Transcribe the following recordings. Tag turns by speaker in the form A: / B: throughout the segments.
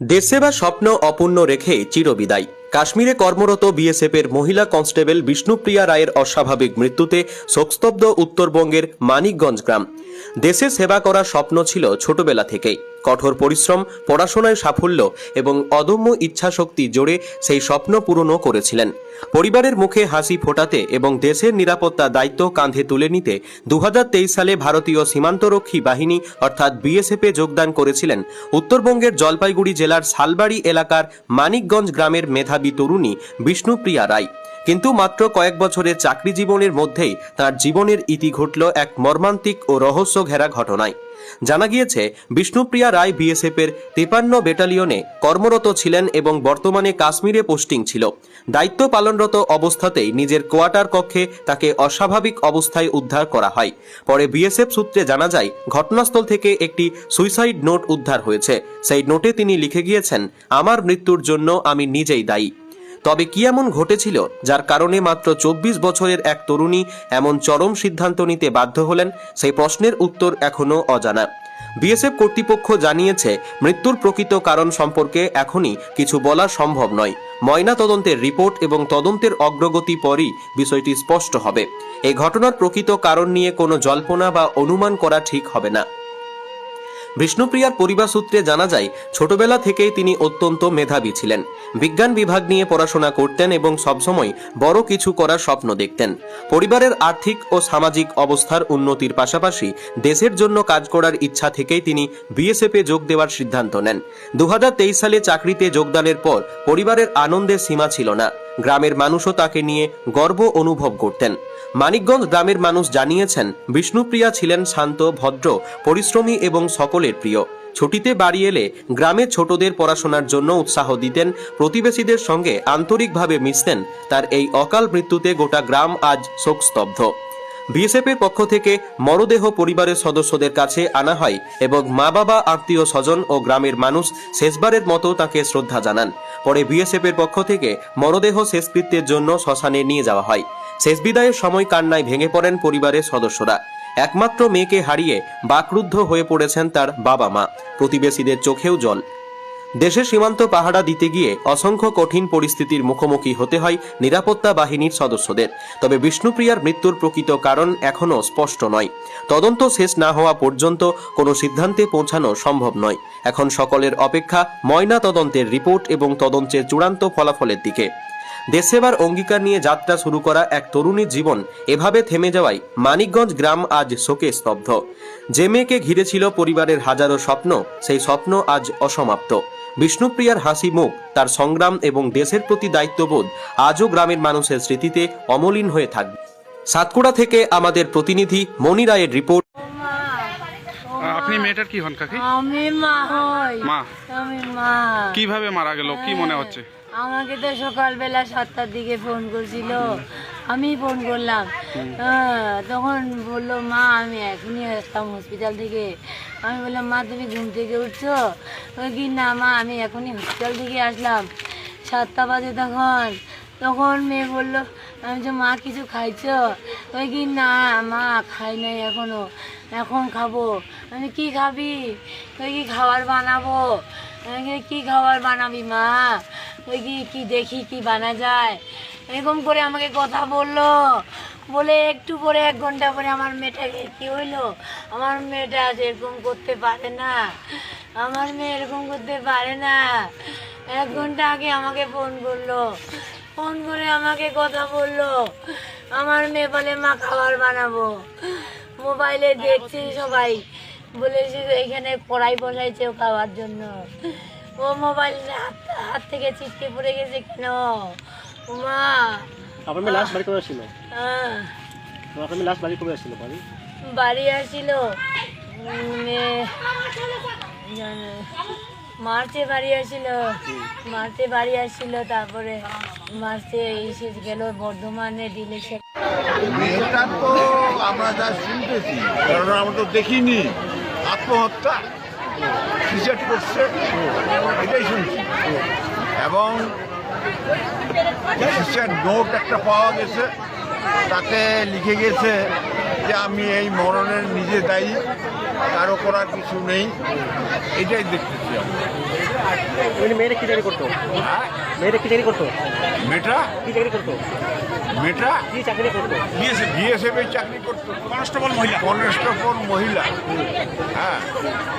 A: দেশসেবা স্বপ্ন অপূর্ণ রেখে চিরবিদায়। কাশ্মীরে কর্মরত বিএসএফের মহিলা কনস্টেবল বিষ্ণুপ্রিয়া রায়ের অস্বাভাবিক মৃত্যুতে শোকস্তব্ধ উত্তরবঙ্গের মানিকগঞ্জ গ্রাম। দেশে সেবা করার স্বপ্ন ছিল ছোটবেলা থেকেই। কঠোর পরিশ্রম, পড়াশোনায় সাফল্য এবং অদম্য ইচ্ছাশক্তি জোরে সেই স্বপ্ন পূরণও করেছিলেন। পরিবারের মুখে হাসি ফোটাতে এবং দেশের নিরাপত্তা দায়িত্ব কাঁধে তুলে নিতে 2023 সালে ভারতীয় সীমান্তরক্ষী বাহিনী অর্থাৎ বিএসএফে যোগদান করেছিলেন উত্তরবঙ্গের জলপাইগুড়ি জেলার শালবাড়ি এলাকার মানিকগঞ্জ গ্রামের মেধাবী তরুণী বিষ্ণুপ্রিয়া রায়। কিন্তু মাত্র কয়েক বছরের চাকরি জীবনের মধ্যেই তার জীবনের ইতি ঘটল এক মর্মান্তিক ও রহস্য ঘেরা ঘটনায়। জানা গিয়েছে, বিষ্ণুপ্রিয়া রায় বিএসএফের 53 ব্যাটালিয়নে কর্মরত ছিলেন এবং বর্তমানে কাশ্মীরে পোস্টিং ছিল। দায়িত্ব পালনরত অবস্থাতেই নিজের কোয়ার্টার কক্ষে তাকে অস্বাভাবিক অবস্থায় উদ্ধার করা হয়। পরে বিএসএফ সূত্রে জানা যায়, ঘটনাস্থল থেকে একটি সুইসাইড নোট উদ্ধার হয়েছে। সেই নোটে তিনি লিখে গিয়েছেন, আমার মৃত্যুর জন্য আমি নিজেই দায়ী। তবে কি এমন ঘটেছিল যার কারণে মাত্র 24 বছরের এক তরুণী এমন চরম সিদ্ধান্ত নিতে বাধ্য হলেন, সেই প্রশ্নের উত্তর এখনও অজানা। বিএসএফ কর্তৃপক্ষ জানিয়েছে, মৃত্যুর প্রকৃত কারণ সম্পর্কে এখনই কিছু বলা সম্ভব নয়। ময়না তদন্তের রিপোর্ট এবং তদন্তের অগ্রগতি পরই বিষয়টি স্পষ্ট হবে। এই ঘটনার প্রকৃত কারণ নিয়ে কোনো জল্পনা বা অনুমান করা ঠিক হবে না। বিষ্ণুপ্রিয়ার পরিবার সূত্রে জানা যায়, ছোটবেলা থেকেই তিনি অত্যন্ত মেধাবী ছিলেন। বিজ্ঞান বিভাগ নিয়ে পড়াশোনা করতেন এবং সবসময় বড় কিছু করার স্বপ্ন দেখতেন। পরিবারের আর্থিক ও সামাজিক অবস্থার উন্নতির পাশাপাশি দেশের জন্য কাজ করার ইচ্ছা থেকেই তিনি বিএসএফে যোগ দেওয়ার সিদ্ধান্ত নেন। 2023 সালে চাকরিতে যোগদানের পর পরিবারের আনন্দের সীমা ছিল না। গ্রামের মানুষও তাকে নিয়ে গর্ব অনুভব করতেন। মানিকগঞ্জ গ্রামের মানুষ জানিয়েছেন, বিষ্ণুপ্রিয়া ছিলেন শান্ত, ভদ্র, পরিশ্রমী এবং সকলের প্রিয়। ছুটিতে বাড়ি এলে গ্রামের ছোটদের পড়াশোনার জন্য উৎসাহ দিতেন, প্রতিবেশীদের সঙ্গে আন্তরিকভাবে মিশতেন। তার এই অকাল মৃত্যুতে গোটা গ্রাম আজ শোকস্তব্ধ। বিএসএফের পক্ষ থেকে মরদেহ পরিবারের সদস্যদের কাছে আনা হয় এবং মা বাবা, আত্মীয় স্বজন ও গ্রামের মানুষ শেষবারের মতো তাকে শ্রদ্ধা জানান। পরে বিএসএফের পক্ষ থেকে মরদেহ শেষকৃত্যের জন্য শ্মশানে নিয়ে যাওয়া হয়। শেষ বিদায়ের সময় কান্নায় ভেঙে পড়েন পরিবারের সদস্যরা। একমাত্র মেয়েকে হারিয়ে বাকরুদ্ধ হয়ে পড়েছেন তার বাবা মা, প্রতিবেশীদের চোখেও জল। দেশের সীমান্ত পাহারা দিতে গিয়ে অসংখ্য কঠিন পরিস্থিতির মুখোমুখি হতে হয় নিরাপত্তা বাহিনীর সদস্যদের। তবে বিষ্ণুপ্রিয়ার মৃত্যুর প্রকৃত কারণ এখনও স্পষ্ট নয়। তদন্ত শেষ না হওয়া পর্যন্ত কোনো সিদ্ধান্তে পৌঁছানো সম্ভব নয়। এখন সকলের অপেক্ষা ময়না তদন্তের রিপোর্ট এবং তদন্তের চূড়ান্ত ফলাফলের দিকে। দেশসেবার অঙ্গীকার নিয়ে যাত্রা শুরু করা এক তরুণীর জীবন এভাবে থেমে যাওয়ায় মানিকগঞ্জ গ্রাম আজ শোকে স্তব্ধ। যে মেয়েকে ঘিরে ছিল পরিবারের হাজারো স্বপ্ন, সেই স্বপ্ন আজ অসমাপ্ত। বিষ্ণুপ্রিয়ার হাসি মুখ, তার সংগ্রাম এবং দেশের প্রতি দায়িত্ববোধ আজও গ্রামের মানুষের স্মৃতিতে অমলিন হয়ে থাকবে। সাতকুড়া থেকে আমাদের প্রতিনিধি মনি রায়ের রিপোর্ট।
B: আপনি মেয়েটার কি হন কাকি?
C: আমি মা হই।
B: মা?
C: আমি মা।
B: কিভাবে মারা গেল, কি মনে হচ্ছে?
C: আমাকে তো সকালবেলা 7টার দিকে ফোন করছিল, আমি ফোন করলাম। তখন বললো, মা আমি এখনই আসতাম হসপিটাল থেকে। আমি বললাম, মা তুমি ঘুম থেকে উঠছো? ওই কি না মা আমি এখনই হসপিটাল থেকে আসলাম। 7টা বাজে তখন মেয়ে বললো, আমি যে মা কিছু খাইছো? ওই কি না মা খাই নাই এখনো, এখন খাবো। আমি কি খাবি? ওই কি খাবার বানাবো। কি খাবার বানাবি মা? ওই কি দেখি কি বানা যায়, এরকম করে আমাকে কথা বললো। বলে একটু পরে 1 ঘন্টা পরে আমার মেয়েটাকে কি হইলো, আমার মেয়েটা এরকম করতে পারে না, আমার মেয়ে এরকম করতে পারে না। 1 ঘন্টা আগে আমাকে ফোন করলো, ফোন করে আমাকে কথা বললো। আমার মেয়ে বলে মা খাবার বানাবো। মোবাইলে দেখছি সবাই বলেছে এখানে কড়াই বসাইছে ও খাওয়ার জন্য। ও মোবাইল হাত থেকে ছিটকে পড়ে গেছে কেন মা?
D: আপনার মেয়ে লাস্ট বাড়ি কবে আসছিল?
C: হ্যাঁ,
D: আপনার মেয়ে লাস্ট বাড়ি কবে আসছিল?
C: বাড়ি আসছিল মার্চে বাড়ি আসছিল। তারপরে মার্চে এসে গেল বর্ধমানে ডিলেকশন।
E: মেয়েটা তো আমরা যা শুনতেছি, কারণ আমরা তো দেখিনি, আত্মহত্যা সুইসাইড করছে এটাই শুনছি। এবং সুইসাইড নোট একটা পাওয়া গেছে, তাতে লিখে গেছে যে আমি এই মরণের নিজে দায়ী, কারো করার কিছু নেই। এটাই দেখতেছি আমরা।
D: উনি মেয়েরা কি চাকরি করতো?
E: হ্যাঁ
D: মেয়েরা কি চাকরি করতো?
E: মেয়েটা
D: কি চাকরি করতো?
E: মেয়েটা
D: কি চাকরি করতো?
E: বিএসএফ এর চাকরি করতো, কনস্টেবল মহিলা। হ্যাঁ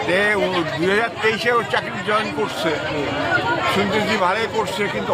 E: 2023-এ ও চাকরি জয়েন করছে, শুনতেছি ভালোই করছে, কিন্তু